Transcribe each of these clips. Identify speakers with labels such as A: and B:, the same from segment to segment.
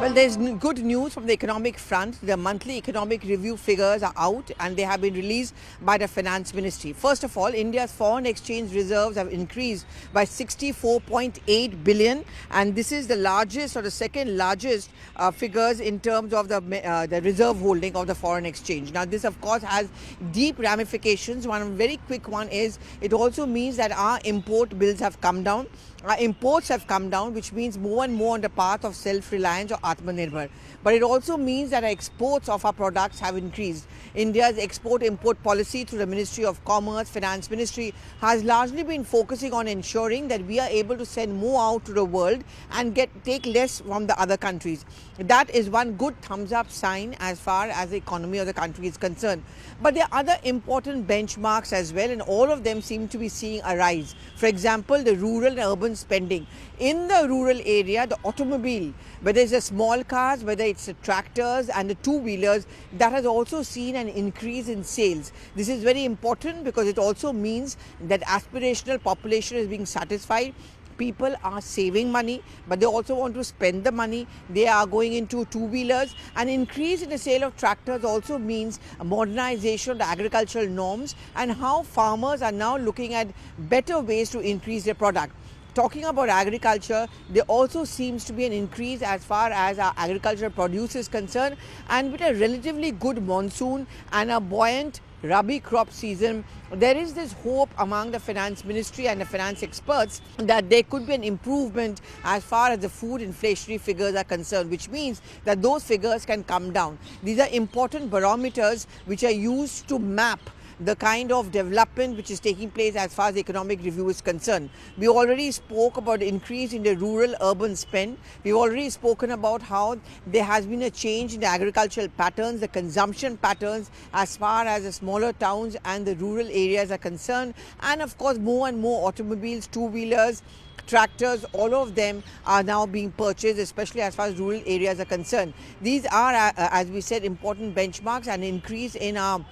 A: Well, there's good news from the economic front. The monthly economic review figures are out and they have been released by the Finance Ministry. First of all, India's foreign exchange reserves have increased by 64.8 billion, and this is the largest or the second largest figures in terms of the reserve holding of the foreign exchange. Now, this of course has deep ramifications. One very quick one is it also means that our import bills have come down. Our imports have come down, which means more and more on the path of self-reliance or Atmanirbhar. But it also means that our exports of our products have increased. India's export-import policy through the Ministry of Commerce, Finance Ministry has largely been focusing on ensuring that we are able to send more out to the world and take less from the other countries. That is one good thumbs-up sign as far as the economy of the country is concerned. But there are other important benchmarks as well, and all of them seem to be seeing a rise. For example, the rural and urban spending. In the rural area, the automobile, whether it's the small cars, whether it's the tractors and the two-wheelers, that has also seen an increase in sales. This is very important because it also means that aspirational population is being satisfied. People are saving money, but they also want to spend the money. They are going into two-wheelers. An increase in the sale of tractors also means a modernization of the agricultural norms and how farmers are now looking at better ways to increase their product. Talking about agriculture, there also seems to be an increase as far as our agricultural produce is concerned, and with a relatively good monsoon and a buoyant Rabi crop season, there is this hope among the Finance Ministry and the finance experts that there could be an improvement as far as the food inflationary figures are concerned, which means that those figures can come down. These are important barometers which are used to map the kind of development which is taking place as far as the economic review is concerned. We already spoke about the increase in the rural-urban spend. We've already spoken about how there has been a change in the agricultural patterns, the consumption patterns as far as the smaller towns and the rural areas are concerned. And of course, more and more automobiles, two-wheelers, tractors, all of them are now being purchased, especially as far as rural areas are concerned. These are, as we said, important benchmarks. An increase in our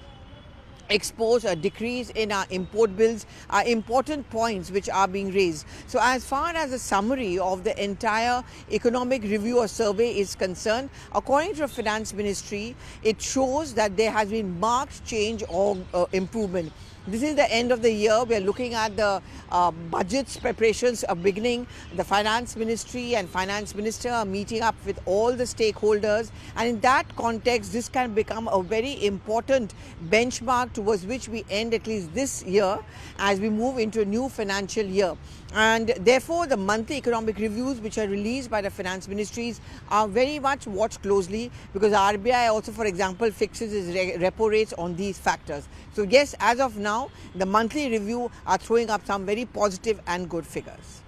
A: exports, a decrease in our import bills are important points which are being raised. So as far as a summary of the entire economic review or survey is concerned, according to the Finance Ministry, it shows that there has been marked change or improvement. This is the end of the year. We are looking at the budget's preparations are beginning. The Finance Ministry and Finance Minister are meeting up with all the stakeholders. And in that context, this can become a very important benchmark towards which we end at least this year as we move into a new financial year. And therefore, the monthly economic reviews which are released by the Finance Ministries are very much watched closely because RBI also, for example, fixes its repo rates on these factors. So yes, as of now, the monthly review are throwing up some very positive and good figures.